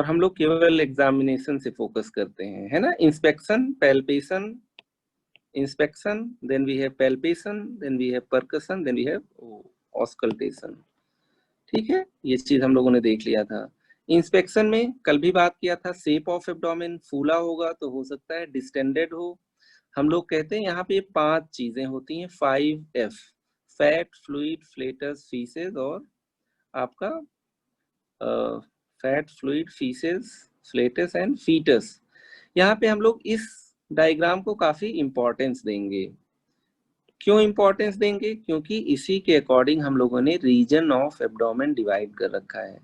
और हम लोग केवल एग्जामिनेशन से फोकस करते हैं, है ना। Inspection, palpation, inspection, then we have palpation, then we have percussion, then we have auscultation। ठीक है, ये चीज हम लोगों ने देख लिया था। इंस्पेक्शन में कल भी बात किया था, शेप ऑफ एब्डोमेन फूला होगा तो हो सकता है डिस्टेंडेड हो। हम लोग कहते हैं यहाँ पे 5 चीजें होती हैं, 5F, fat, fluid, flatus, faeces और आपका fat, fluid, faeces, flatus and foetus. यहाँ पे हम लोग इस डायग्राम को काफी इंपॉर्टेंस देंगे। क्यों इंपॉर्टेंस देंगे? क्योंकि इसी के अकॉर्डिंग हम लोगों ने रीजन ऑफ एब्डोमेन डिवाइड कर रखा है।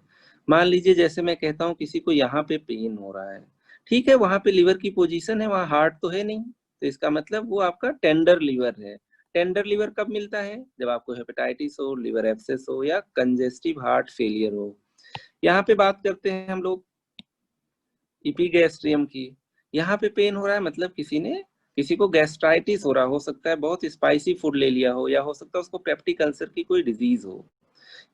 मान लीजिए जैसे मैं कहता हूँ किसी को यहाँ पे पेन हो रहा है, ठीक है, वहां पे लीवर की पोजीशन है, वहां हार्ट तो है नहीं, तो इसका मतलब वो आपका टेंडर लीवर है। टेंडर लीवर कब मिलता है? जब आपको हेपेटाइटिस हो, लिवर एब्सेस हो या कंजेस्टिव हार्ट फेलियर हो। यहाँ पे बात करते हैं हम लोग इपीगैस्ट्रियम की। यहाँ पे पेन हो रहा है मतलब किसी को गैस्ट्राइटिस हो रहा, हो सकता है बहुत स्पाइसी फूड ले लिया हो, या हो सकता है उसको पेप्टिक अल्सर की कोई डिजीज हो।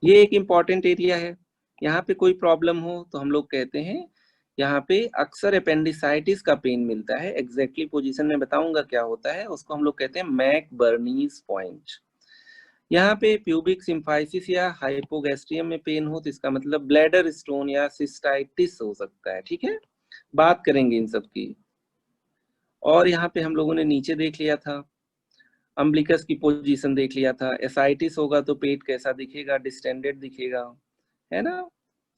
ये एक इम्पॉर्टेंट एरिया है। यहाँ पे कोई प्रॉब्लम हो तो हम लोग कहते हैं यहाँ पे अक्सर अपेंडिसाइटिस का पेन मिलता है। एग्जैक्टली पोजीशन में बताऊंगा क्या होता है, उसको हम लोग कहते हैं मैकबर्नीज पॉइंट। यहाँ पे प्यूबिक सिम्फाइसिस या हाइपोगैस्ट्रियम में पेन हो तो इसका मतलब ब्लैडर स्टोन या सिस्टाइटिस हो सकता है। ठीक है, बात करेंगे इन सब की। और यहाँ पे हम लोगों ने नीचे देख लिया था, अम्बिलिकस की पोजीशन देख लिया था। एसाइटिस होगा तो पेट कैसा दिखेगा? डिस्टेंडेड दिखेगा, है ना।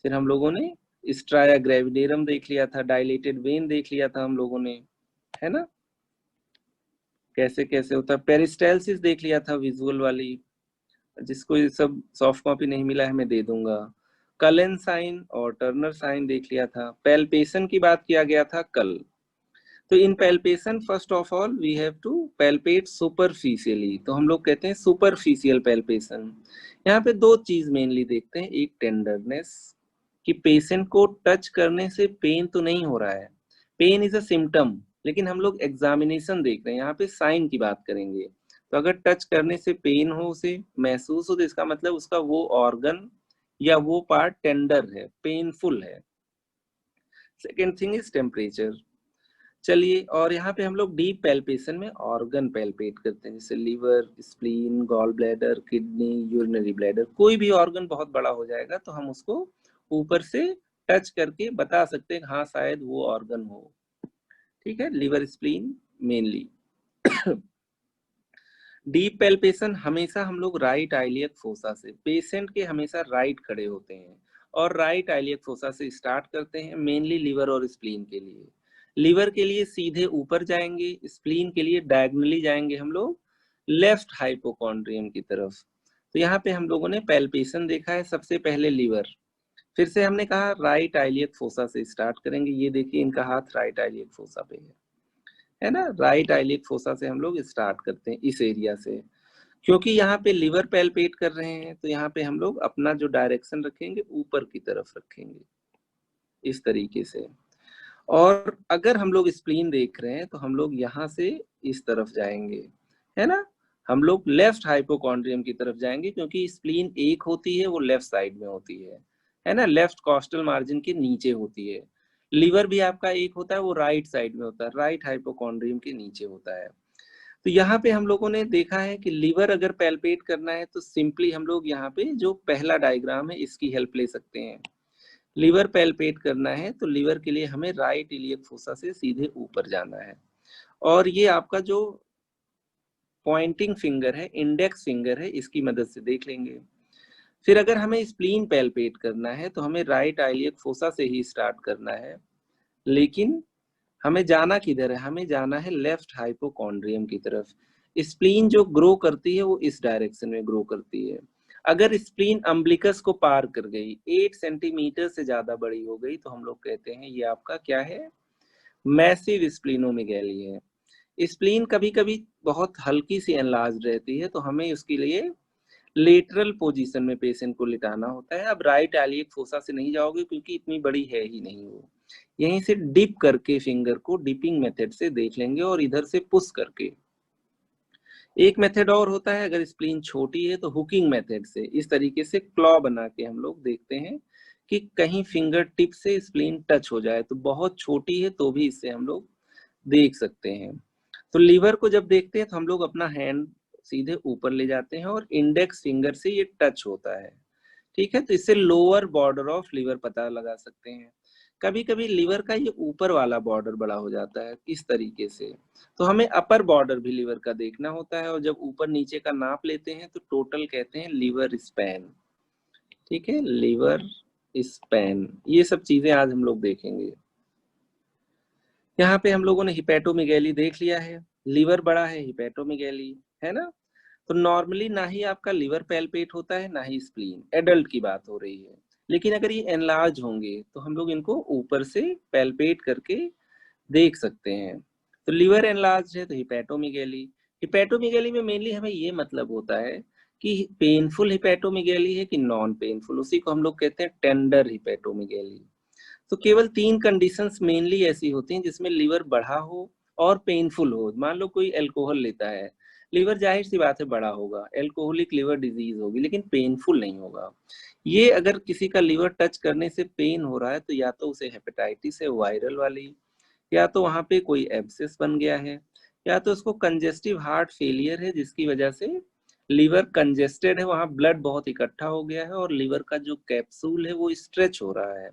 फिर हम लोगों ने स्ट्राया ग्रेविडेरम देख लिया था, डायलेटेड वेन देख लिया था हम लोगों ने, है ना, कैसे कैसे होता है। पेरिस्टाल्सिस देख लिया था विजुअल वाली, जिसको ये सब सॉफ्ट कॉपी नहीं मिला है मैं दे दूंगा। कलन साइन और टर्नर साइन देख लिया था। पैल्पेशन की बात किया गया था कल। तो in palpation first of all we have to palpate superficially. तो हम लोग कहते हैं सुपरफिशियल पैल्पेशन। यहाँ पे 2 चीज मेनली देखते हैं, एक टेंडरनेस, कि पेशेंट को टच करने से पेन तो नहीं हो रहा है, पेन इज अ सिम्टम, लेकिन हम लोग एग्जामिनेशन देख रहे हैं, यहाँ पे साइन की बात करेंगे। तो अगर टच करने से पेन हो, उसे महसूस हो, तो इसका मतलब उसका वो ऑर्गन या वो पार्ट टेंडर है, पेनफुल है। Second thing is temperature. चलिए, और यहाँ पे हम लोग डीप पैल्पेशन में ऑर्गन पैल्पेट करते हैं, जैसे liver, spleen, gall bladder, kidney, urinary bladder. कोई भी ऑर्गन बहुत बड़ा हो जाएगा तो हम उसको ऊपर से टच करके बता सकते हैं हाँ शायद वो ऑर्गन हो। ठीक है, liver, spleen mainly. Deep palpation हमेशा हम लोग राइट आइलियक फोसा से, पेशेंट के हमेशा राइट खड़े होते हैं और राइट आइलियक फोसा से स्टार्ट करते हैं, मेनली लिवर और स्प्लीन के लिए। लिवर के लिए सीधे ऊपर जाएंगे, स्प्लीन के लिए डायगोनली जाएंगे हम लोग लेफ्ट हाइपोकॉन्ड्रियम की तरफ। तो यहाँ पे हम लोगों ने पैल्पेशन देखा है सबसे पहले लिवर, फिर से हमने कहा राइट आइलियक फोसा से स्टार्ट करेंगे। ये देखिए इनका हाथ राइट आइलियक फोसा पे है ना। राइट आइलियक फोसा से हम लोग स्टार्ट करते हैं इस एरिया से। क्योंकि यहाँ पे लिवर पैल्पेट कर रहे हैं तो यहाँ पे हम लोग अपना जो डायरेक्शन रखेंगे ऊपर की तरफ रखेंगे इस तरीके से। और अगर हम लोग स्प्लीन देख रहे हैं तो हम लोग यहाँ से इस तरफ जाएंगे, है ना। हम लोग लेफ्ट हाइपोकॉन्ड्रियम की तरफ जाएंगे क्योंकि स्प्लीन एक होती है, वो लेफ्ट साइड में होती है ना, लेफ्ट कॉस्टल मार्जिन के नीचे होती है। लिवर भी आपका एक होता है, वो राइट साइड में होता है, राइट हाइपोकॉन्ड्रियम के नीचे होता है। तो यहाँ पे हम लोगों ने देखा है कि लिवर अगर पैल्पेट करना है तो सिंपली हम लोग यहाँ पे जो पहला डायग्राम है इसकी हेल्प ले सकते हैं। लिवर पैल्पेट करना है तो लिवर के लिए हमें राइट इलियक फोसा से सीधे ऊपर जाना है, और ये आपका जो पॉइंटिंग फिंगर है, इंडेक्स फिंगर है, इसकी मदद से देख लेंगे। फिर अगर हमें स्प्लीन पैल्पेट करना है तो हमें राइट आइलियक फोसा से ही स्टार्ट करना है, लेकिन हमें जाना किधर है? हमें जाना है लेफ्ट हाइपोकॉन्ड्रियम की तरफ। स्प्लीन जो ग्रो करती है वो इस डायरेक्शन में ग्रो करती है। अगर स्प्लीन अम्बिलिकस को पार कर गई, 8 सेंटीमीटर से ज्यादा बड़ी हो गई, तो हम लोग कहते हैं ये आपका क्या है? मैसिव स्प्लीनोमेगैली है। स्प्लीन कभी कभी बहुत हल्की सी एनलार्ज रहती है तो हमें उसके लिए लेटरल पोजीशन में पेशेंट को लिटाना होता है। अब राइट आइलियक फोसा से नहीं जाओगे क्योंकि इतनी बड़ी है ही नहीं वो, यहीं से डिप करके फिंगर को डिपिंग मेथड से देख लेंगे और इधर से पुश करके। एक मेथड और होता है, अगर स्प्लीन छोटी है तो हुकिंग मेथड से इस तरीके से क्लॉ बना के हम लोग देखते हैं कि कहीं फिंगर टिप से स्प्लीन टच हो जाए, तो बहुत छोटी है तो भी इससे हम लोग देख सकते हैं। तो लीवर को जब देखते हैं तो हम लोग अपना हैंड सीधे ऊपर ले जाते हैं और इंडेक्स फिंगर से ये टच होता है, ठीक है। तो इससे लोअर बॉर्डर ऑफ लीवर पता लगा सकते हैं। कभी कभी लीवर का ये ऊपर वाला बॉर्डर बड़ा हो जाता है इस तरीके से, तो हमें अपर बॉर्डर भी लीवर का देखना होता है, और जब ऊपर नीचे का नाप लेते हैं तो टोटल कहते हैं लीवर स्पैन, ठीक है, लीवर स्पैन। ये सब चीजें आज हम लोग देखेंगे। यहाँ पे हम लोगों ने हिपैटोमेगैली देख लिया है, लीवर बड़ा है, हिपैटोमेगैली है ना। तो नॉर्मली ना ही आपका लीवर पैल्पेट होता है ना ही स्प्लीन, एडल्ट की बात हो रही है। लेकिन अगर ये एनलार्ज होंगे तो हम लोग इनको ऊपर से पैल्पेट करके देख सकते हैं। तो लीवर एनलार्ज है तो हिपैटोमेगैली। हिपैटोमेगैली में मेनली हमें ये मतलब होता है कि पेनफुल हिपैटोमेगैली है कि नॉन पेनफुल, उसी को हम लोग कहते हैं टेंडर हिपैटोमेगैली। तो केवल 3 कंडीशंस मेनली ऐसी होती हैं जिसमें लीवर बढ़ा हो और पेनफुल हो। मान लो कोई अल्कोहल लेता है, लीवर जाहिर सी बात है बड़ा होगा, अल्कोहलिक लिवर डिजीज होगी, लेकिन पेनफुल नहीं होगा। ये अगर किसी का लीवर टच करने से पेन हो रहा है तो या तो उसे हेपेटाइटिस है वायरल वाली, या तो वहां पे कोई एब्सेस बन गया है, या तो उसको कंजेस्टिव हार्ट फेलियर है जिसकी वजह से लीवर कंजेस्टेड है, वहां ब्लड बहुत इकट्ठा हो गया है और लीवर का जो कैप्सूल है वो स्ट्रेच हो रहा है।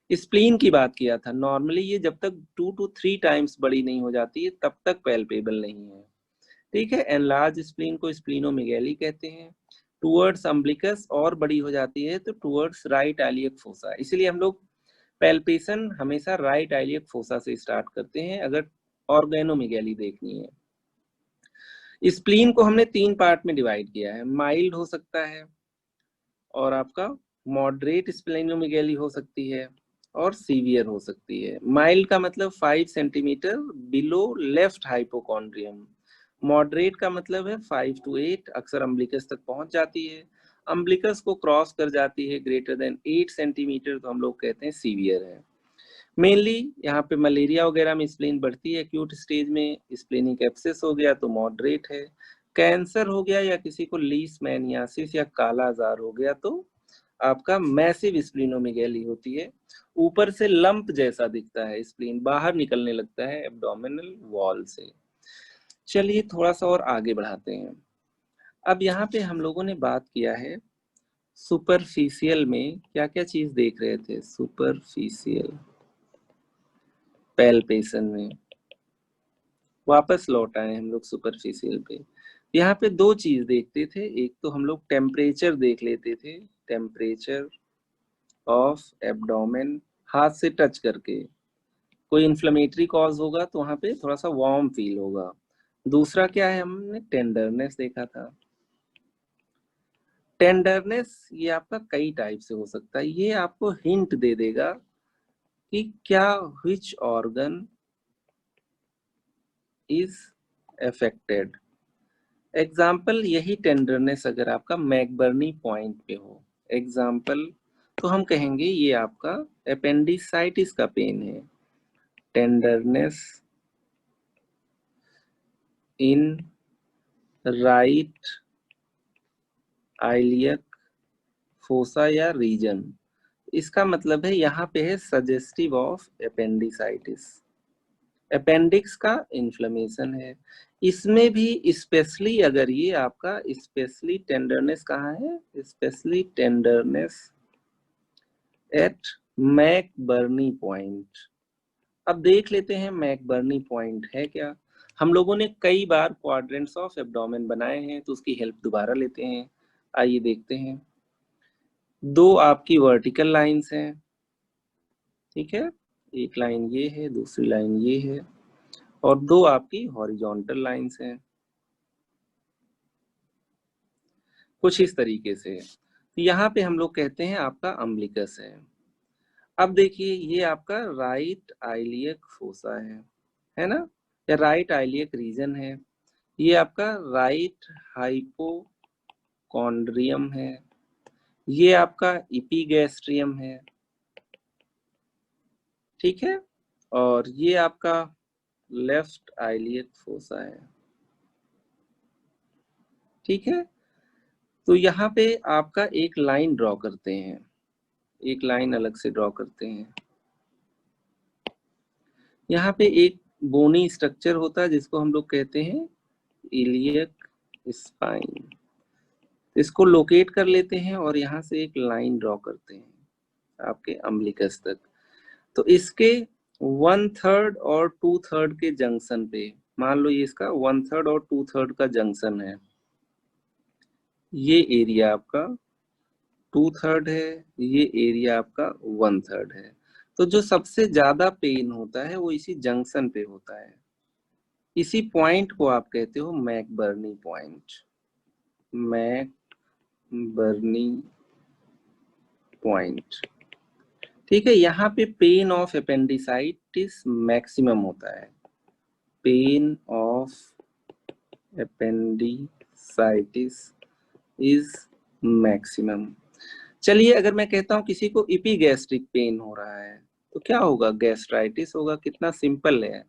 स्प्लीन की बात किया था, नॉर्मली ये जब तक 2 to 3 टाइम्स बड़ी नहीं हो जाती है तब तक पैल्पेबल नहीं है, ठीक है। एनलार्ज स्प्लीन को स्प्लीनोमेगैली कहते हैं। टुवर्ड्स अम्बिलिकस और बड़ी हो जाती है तो टुवर्ड्स राइट आइलियक फोसा। इसलिए हम लोग पैल्पेशन हमेशा राइट आइलियक फोसा से स्टार्ट करते हैं अगर ऑर्गेनोमेगैली देखनी है। स्प्लीन को हमने 3 पार्ट में डिवाइड किया है, माइल्ड हो सकता है, और आपका मॉडरेट स्प्लेनोमेगैली हो सकती है, और सीवियर हो सकती है। माइल्ड का मतलब 5 centimetre below left hypochondrium, moderate का मतलब है 5 to 8, अक्सर अम्बिलिकस तक पहुंच जाती है, अम्बिलिकस को क्रॉस कर जाती है ग्रेटर देन 8 सेंटीमीटर तो हम लोग कहते हैं सीवियर है। मेनली यहाँ पे मलेरिया वगैरह में स्प्लीन बढ़ती है एक्यूट स्टेज में, स्प्लेनिक एब्सेस हो गया तो मॉडरेट है, कैंसर हो गया या किसी को लीशमैनियासिस या काला आजार हो गया तो आपका मैसिव स्प्लीनोमेगैली होती है। ऊपर से लंप जैसा दिखता है, स्प्लीन बाहर निकलने लगता है एब्डोमिनल वॉल से। चलिए थोड़ा सा और आगे बढ़ाते हैं। अब यहाँ पे हम लोगों ने बात किया है सुपरफिशियल में क्या क्या चीज देख रहे थे, सुपरफिशियल पैल्पेशन में वापस लौट आए हम लोग सुपरफिशियल पे। यहाँ पे 2 चीज देखते थे, एक तो हम लोग टेम्परेचर देख लेते थे, टेम्परेचर ऑफ एब्डोमेन हाथ से टच करके, कोई इन्फ्लेमेटरी कॉज होगा तो वहां पे थोड़ा सा वार्म फील होगा। दूसरा क्या है, हमने टेंडरनेस देखा था। टेंडरनेस ये आपका कई टाइप से हो सकता है, ये आपको हिंट दे देगा कि क्या which organ is affected. Example यही टेंडरनेस अगर आपका मैकबर्नी पॉइंट पे हो, एग्जाम्पल तो हम कहेंगे ये आपका अपेंडिसाइटिस का पेन है, tenderness in right iliac fossa या रीजन। इसका मतलब है यहाँ पे है सजेस्टिव ऑफ अपेंडिसाइटिस, अपेंडिक्स का इन्फ्लेमेशन है। इसमें भी स्पेशली अगर ये आपका स्पेशली टेंडरनेस कहाँ है, specially tenderness at McBurney point. अब देख लेते हैं मैकबर्नी पॉइंट है क्या। हम लोगों ने कई बार क्वाड्रेंट्स ऑफ एब्डोमेन बनाए हैं तो उसकी हेल्प दोबारा लेते हैं। आइए देखते हैं। 2 आपकी वर्टिकल लाइंस हैं, ठीक है, एक लाइन ये है दूसरी लाइन ये है, और 2 आपकी हॉरिजॉन्टल लाइंस हैं कुछ इस तरीके से। यहाँ पे हम लोग कहते हैं आपका अम्बिलिकस है। अब देखिए ये आपका राइट आइलियक फोसा है ना, या राइट आइलियक रीजन है। ये आपका राइट हाइपोकॉन्ड्रियम है, ये आपका इपीगैस्ट्रियम है, ठीक है, और ये आपका लेफ्ट आइलियक फोसा है, ठीक है। तो यहाँ पे आपका एक लाइन ड्रॉ करते हैं, एक लाइन अलग से ड्रॉ करते हैं। यहाँ पे एक बोनी स्ट्रक्चर होता है जिसको हम लोग कहते हैं इलियक स्पाइन। इसको लोकेट कर लेते हैं और यहाँ से एक लाइन ड्रॉ करते हैं आपके अम्बिलिकस तक। तो इसके 1/3 और 2/3 के जंक्शन पे, मान लो ये इसका 1/3 और 2/3 का जंक्शन है, ये एरिया आपका 2/3 है, ये एरिया आपका 1/3 है। तो जो सबसे ज्यादा पेन होता है वो इसी जंक्शन पे होता है। इसी पॉइंट को आप कहते हो मैकबर्नी पॉइंट। मैकबर्नी पॉइंट, ठीक है। यहाँ पे पेन ऑफ अपेंडिसाइटिस मैक्सिमम होता है। Pain of appendicitis is maximum. चलिए अगर मैं कहता हूं किसी को इपीगैस्ट्रिक पेन हो रहा है तो क्या होगा? गैस्ट्राइटिस होगा। कितना सिंपल है।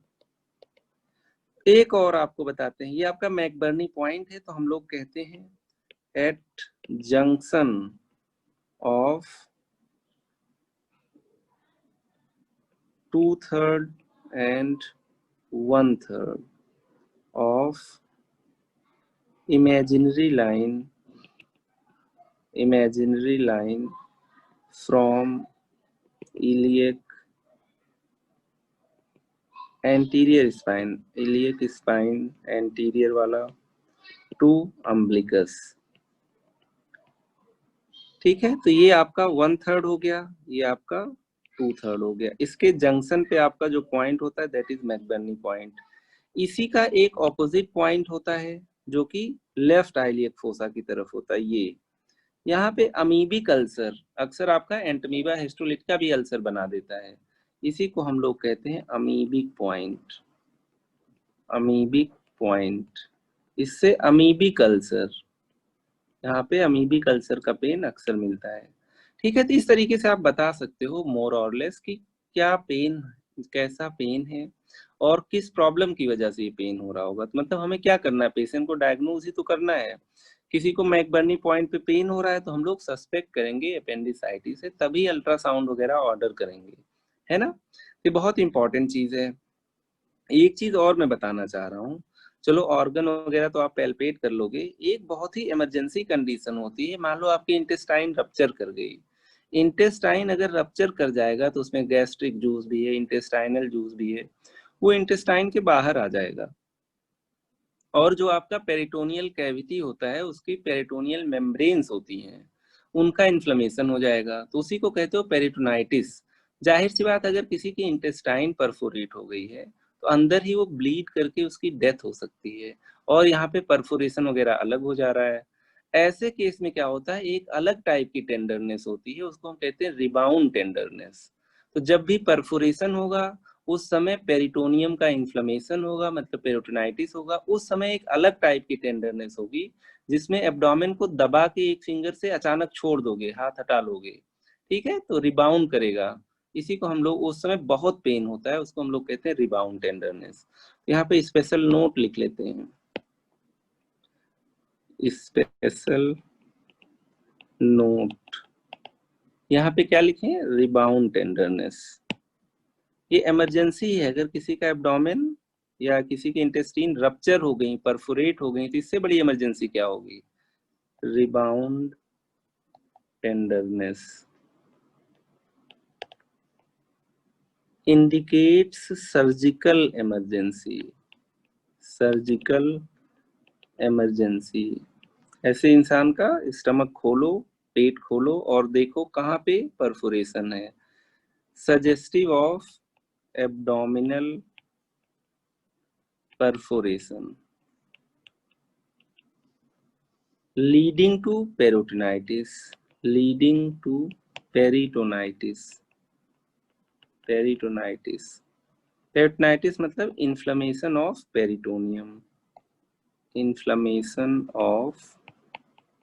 एक और आपको बताते हैं, ये आपका मैकबर्नी पॉइंट है, तो हम लोग कहते हैं eight junction of 2/3 and 1/3 of imaginary line from iliac anterior spine, iliac spine anterior वाला to umbilicus। ठीक है, तो ये आपका 1/3 हो गया, ये आपका 2/3 हो गया। इसके जंक्शन पे आपका जो पॉइंट होता है दैट इज मैकबर्नी पॉइंट। इसी का एक ऑपोजिट पॉइंट होता है जो कि लेफ्ट आइलियक फोसा की तरफ होता है। ये यहाँ पे अमीबिक अल्सर, अक्सर आपका एंटमीबा हिस्टोलिट का भी अल्सर बना देता है। इसी को हम लोग कहते हैं अमीबिक पॉइंट। अमीबिक पॉइंट, इससे अमीबिक अल्सर, यहाँ पे अमीबिक अल्सर का पेन अक्सर मिलता है। ठीक है, तो इस तरीके से आप बता सकते हो मोर और लेस कि क्या पेन, कैसा पेन है और किस प्रॉब्लम की वजह से ये पेन हो रहा होगा। तो मतलब हमें क्या करना है, पेशेंट को डायग्नोज ही तो करना है। किसी को मैकबर्नी पॉइंट पे पेन हो रहा है तो हम लोग सस्पेक्ट करेंगे अपेंडिसाइटिस है, तभी अल्ट्रासाउंड वगैरह ऑर्डर करेंगे, है ना। ये बहुत इंपॉर्टेंट चीज है। एक चीज और मैं बताना चाह रहा हूँ, चलो ऑर्गन वगैरह तो आप पैल्पेट कर लोगे, एक बहुत ही इमरजेंसी कंडीशन होती है। मान लो आपकी इंटेस्टाइन रप्चर कर गई। इंटेस्टाइन अगर रप्चर कर जाएगा तो उसमें गैस्ट्रिक जूस भी है, इंटेस्टाइनल जूस भी है, वो इंटेस्टाइन के बाहर आ जाएगा। और जो आपका पेरिटोनियल कैविटी होता है, उसकी पेरिटोनियल मेम्ब्रेन्स होती हैं, उनका इन्फ्लेमेशन हो जाएगा, तो उसी को कहते हो पेरिटोनाइटिस। जाहिर सी बात, अगर किसी की इंटेस्टाइन परफोरेट हो गई है तो अंदर ही वो ब्लीड करके उसकी डेथ हो सकती है, और यहाँ पे परफोरेशन वगैरह अलग हो जा रहा है। ऐसे केस में क्या होता है, एक अलग टाइप की टेंडरनेस होती है, उसको हम कहते हैं रिबाउंड टेंडरनेस। तो जब भी परफोरेशन होगा उस समय पेरिटोनियम का इन्फ्लेमेशन होगा, मतलब पेरिटोनाइटिस होगा, उस समय एक अलग टाइप की टेंडरनेस होगी जिसमें एब्डोमेन को दबा के एक फिंगर से अचानक छोड़ दोगे, हाथ हटा लोगे, ठीक है, तो रिबाउंड करेगा। इसी को हम लोग, उस समय बहुत पेन होता है, उसको हम लोग कहते हैं रिबाउंड टेंडरनेस। यहाँ पे स्पेशल नोट लिख लेते हैं, स्पेशल नोट। यहाँ पे क्या लिखे? Rebound tenderness. ये इमरजेंसी है। अगर किसी का एब्डोमेन या किसी के इंटेस्टाइन रप्चर हो गई, परफोरेट हो गई, तो इससे बड़ी इमरजेंसी क्या होगी? Rebound tenderness indicates surgical emergency. Surgical emergency, ऐसे इंसान का स्टमक खोलो, पेट खोलो और देखो कहाँ पे परफोरेशन है। Suggestive of abdominal perforation leading to peritonitis, leading to peritonitis। peritonitis, peritonitis मतलब inflammation of peritoneum, inflammation of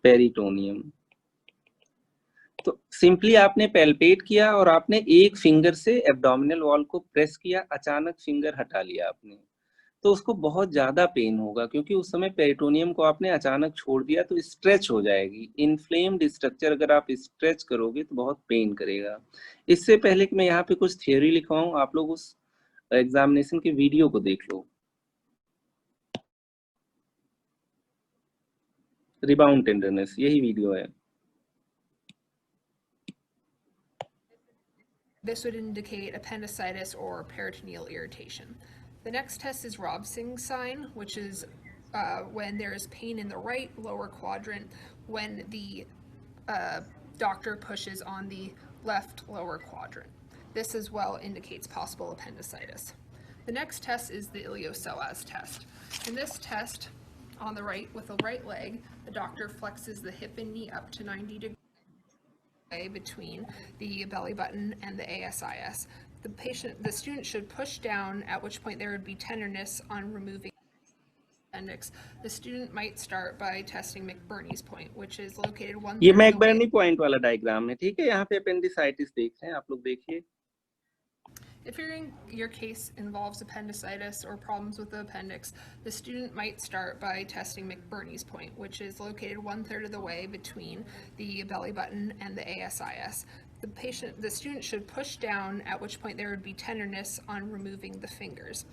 peritoneum। तो सिंपली आपने पैल्पेट किया और आपने एक फिंगर से एब्डोमिनल वॉल को प्रेस किया, अचानक फिंगर हटा लिया आपने, तो उसको बहुत ज्यादा पेन होगा, क्योंकि उस समय पेरिटोनियम को आपने अचानक छोड़ दिया तो स्ट्रेच हो जाएगी। इन्फ्लेम्ड स्ट्रक्चर अगर आप स्ट्रेच करोगे तो बहुत पेन करेगा। इससे पहले कि मैं यहाँ पे कुछ थियोरी लिखवाऊं, आप लोग उस एग्जामिनेशन के वीडियो को देख लो। रिबाउंड टेंडरनेस, यही वीडियो है। This would indicate appendicitis or peritoneal irritation. The next test is Robson's sign, which is when there is pain in the right lower quadrant when the doctor pushes on the left lower quadrant. This as well indicates possible appendicitis. The next test is the Iliosoas test. In this test, on the right, with the right leg, the doctor flexes the hip and knee up to 90 degrees between the belly button and the ASIS. The student should push down, at which point there would be tenderness on removing appendix. The student might start by testing McBurney's point, which is located 1/3 ये McBurney point वाला diagram है, ठीक है। यहाँ पे appendicitis देख रहे हैं आप लोग, देखिए। If your case involves appendicitis or problems with the appendix, the student might start by testing McBurney's point, which is located 1/3 of the way between the belly button and the ASIS. The student should push down, at which point there would be tenderness on removing the fingers.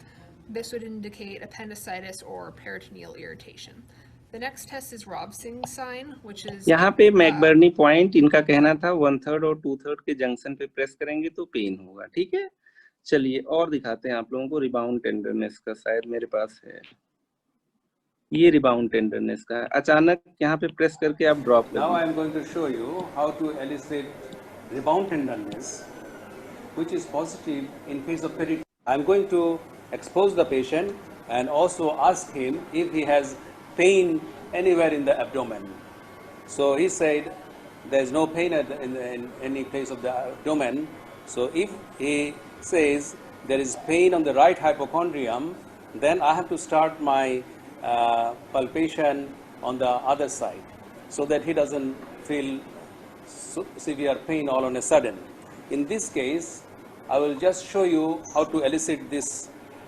This would indicate appendicitis or peritoneal irritation. The next test is Robson's sign, which is यहाँ पे McBurney point इनका कहना था 1/3 और 2/3 के junction पे press करेंगे तो पेन होगा, ठीक है। चलिए और दिखाते हैं आप लोगों को रिबाउंड टेंडरनेस का, शायद मेरे पास है। ये रिबाउंड टेंडरनेस का है, अचानक यहाँ पे प्रेस करके आप ड्रॉप कर दीजिए। Now I am going to show you how to elicit rebound tenderness, which is positive in case of peritonitis. I am going to expose the patient and also ask him if he has pain anywhere in the abdomen. So he said there is no pain in any place of the abdomen. So if he says there is pain on the right hypochondrium, then I have to start my palpation on the other side so that he doesn't feel severe pain all on a sudden. In this case, I will just show you how to elicit this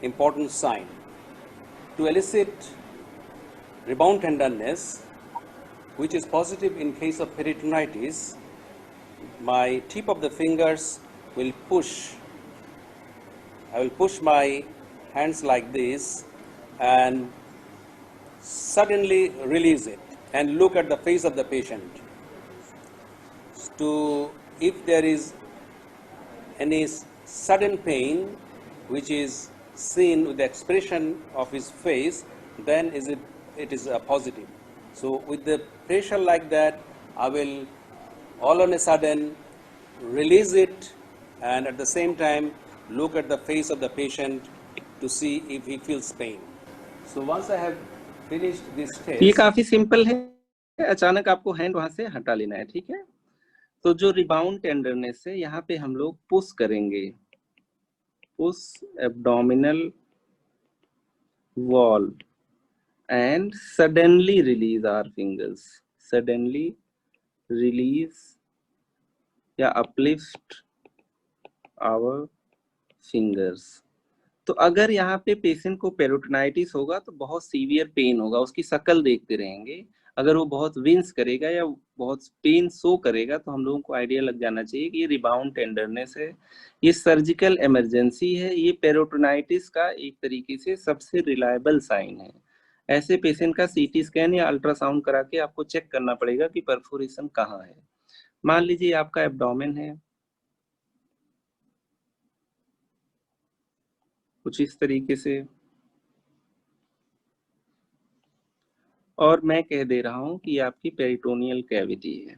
important sign. To elicit rebound tenderness, which is positive in case of peritonitis, my tip of the fingers will push. I will push my hands like this and suddenly release it and look at the face of the patient. If there is any sudden pain which is seen with the expression of his face, then it is positive. So with the pressure like that, I will all on a sudden release it and at the same time look at the face of the patient to see if he feels pain. So once I have finished this test, ये काफी simple है, अचानक आपको hand वहां से हटा लेना है, ठीक है। तो जो रिबाउंड टेंडरनेस है, यहाँ पे हम लोग पुश करेंगे, push abdominal wall and suddenly release our fingers, suddenly release या uplift our fingers। तो अगर यहाँ पे पेशेंट को पेरिटोनाइटिस होगा तो बहुत सीवियर पेन होगा, उसकी शक्ल देखते रहेंगे। अगर वो बहुत विंस करेगा या बहुत पेन शो करेगा तो हम लोगों को आइडिया लग जाना चाहिए कि ये रिबाउंड टेंडरनेस है, ये सर्जिकल इमरजेंसी है, ये पेरिटोनाइटिस का एक तरीके से सबसे रिलायबल साइन है। ऐसे पेशेंट का सीटी स्कैन या अल्ट्रासाउंड करा के आपको चेक करना पड़ेगा कि परफोरेशन कहाँ है। मान लीजिए आपका एब्डोमेन है, कुछ इस तरीके से, और मैं कह दे रहा हूं कि आपकी पेरिटोनियल कैविटी है,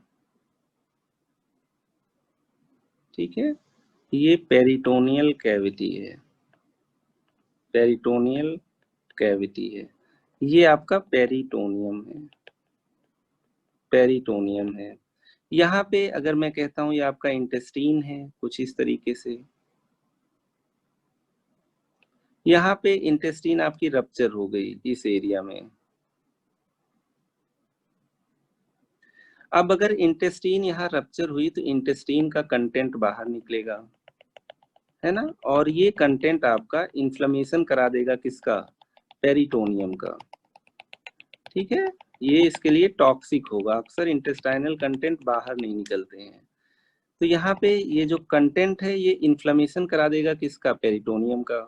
ठीक है। ये पेरिटोनियल कैविटी है, पेरिटोनियल कैविटी है, ये आपका पेरिटोनियम है, पेरिटोनियम है। यहाँ पे अगर मैं कहता हूं ये आपका इंटेस्टीन है, कुछ इस तरीके से, यहाँ पे इंटेस्टीन आपकी रप्चर हो गई इस एरिया में। अब अगर इंटेस्टीन यहाँ रप्चर हुई तो इंटेस्टीन का कंटेंट बाहर निकलेगा, है ना, और ये कंटेंट आपका इन्फ्लेमेशन करा देगा, किसका, पेरिटोनियम का, ठीक है। ये इसके लिए टॉक्सिक होगा, अक्सर इंटेस्टाइनल कंटेंट बाहर नहीं निकलते हैं। तो यहाँ पे ये जो कंटेंट है ये इन्फ्लेमेशन करा देगा किसका, पेरिटोनियम का।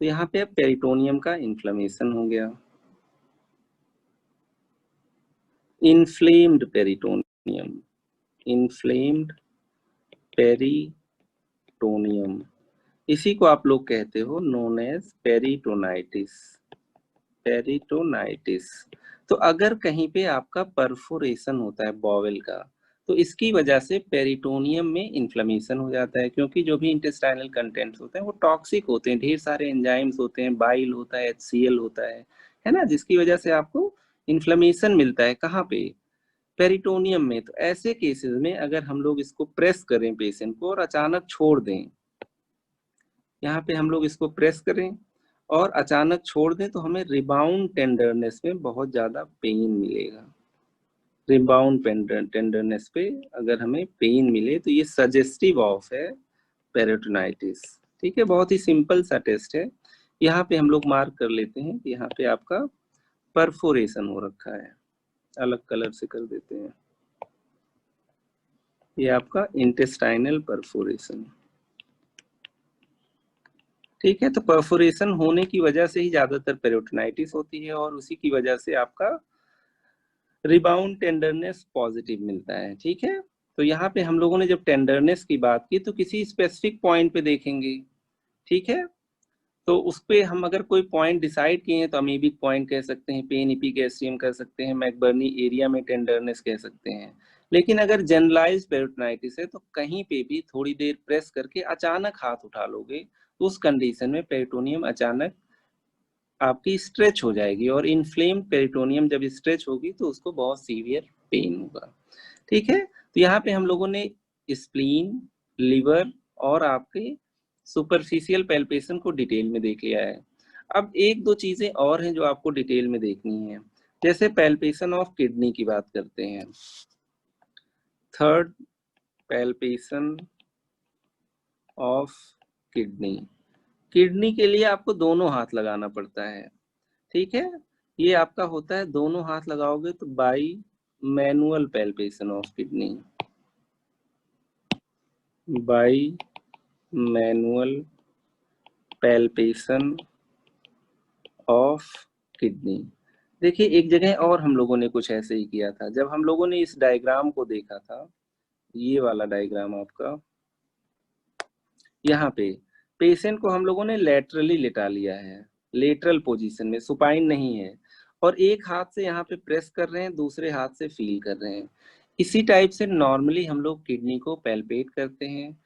तो यहाँ पे अब पेरिटोनियम का इन्फ्लेमेशन हो गया, इन्फ्लेम्ड पेरिटोनियम, इन्फ्लेम्ड पेरिटोनियम, इसी को आप लोग कहते हो नोन एज पेरिटोनाइटिस, पेरिटोनाइटिस। तो अगर कहीं पे आपका परफोरेशन होता है बॉवेल का, तो इसकी वजह से पेरिटोनियम में इन्फ्लेमेशन हो जाता है, क्योंकि जो भी इंटेस्टाइनल कंटेंट्स होते हैं वो टॉक्सिक होते हैं, ढेर सारे एंजाइम्स होते हैं, बाइल होता है, HCl होता है ना, जिसकी वजह से आपको इन्फ्लेमेशन मिलता है कहाँ पे, पेरिटोनियम में। तो ऐसे केसेस में अगर हम लोग इसको प्रेस करें पेशेंट को और अचानक छोड़ दें, यहाँ पे हम लोग इसको प्रेस करें और अचानक छोड़ दें, तो हमें रिबाउंड टेंडरनेस में बहुत ज्यादा पेन मिलेगा। रिबाउंड टेंडरनेस पे अगर हमें पेन मिले तो ये सजेस्टिव ऑफ है पेरिटोनाइटिस, ठीक है। बहुत ही सिंपल सा टेस्ट है। यहाँ पे हम लोग मार्क कर लेते हैं कि यहाँ पे आपका परफोरेशन हो रखा है, अलग कलर से कर देते हैं, ये आपका इंटेस्टाइनल परफोरेशन, ठीक है। तो परफोरेशन होने की वजह से ही ज्यादातर पेरिटोनाइटिस होती है और उसी की वजह से आपका रिबाउंड टेंडरनेस पॉजिटिव मिलता है, ठीक है। तो यहाँ पे हम लोगों ने जब टेंडरनेस की बात की तो किसी स्पेसिफिक पॉइंट पे देखेंगे, ठीक है। तो उस पे हम अगर कोई पॉइंट डिसाइड किए हैं तो अमीबिक पॉइंट कह सकते हैं, पेन इपिगैस्ट्रियम कह सकते हैं, मैकबर्नी एरिया में टेंडरनेस कह सकते हैं। लेकिन अगर जनरलाइज्ड पेरिटोनाइटिस है तो कहीं पे भी थोड़ी देर प्रेस करके अचानक हाथ उठा लोगे तो उस कंडीशन में पेरिटोनियम अचानक आपकी स्ट्रेच हो जाएगी, और इन्फ्लेम्ड पेरिटोनियम जब स्ट्रेच होगी तो उसको बहुत सीवियर पेन होगा, ठीक है। तो यहाँ पे हम लोगों ने स्प्लीन, लिवर और आपके सुपरफिशियल पैल्पेशन को डिटेल में देख लिया है। अब एक दो चीजें और हैं जो आपको डिटेल में देखनी है, जैसे पैल्पेशन ऑफ किडनी की बात करते हैं। Third, palpation of kidney, kidney के लिए आपको दोनों हाथ लगाना पड़ता है, ठीक है। ये आपका होता है, दोनों हाथ लगाओगे तो by manual palpation of kidney, by manual palpation of kidney. देखिए एक जगह और हम लोगों ने कुछ ऐसे ही किया था, जब हम लोगों ने इस डायग्राम को देखा था, ये वाला डायग्राम आपका, यहाँ पे पेशेंट को हम लोगों ने लेटरली लेटा लिया है, लेटरल पोजीशन में, सुपाइन नहीं है, और एक हाथ से यहाँ पे प्रेस कर रहे हैं, दूसरे हाथ से फील कर रहे हैं। इसी टाइप से नॉर्मली हम लोग किडनी को पैल्पेट करते हैं।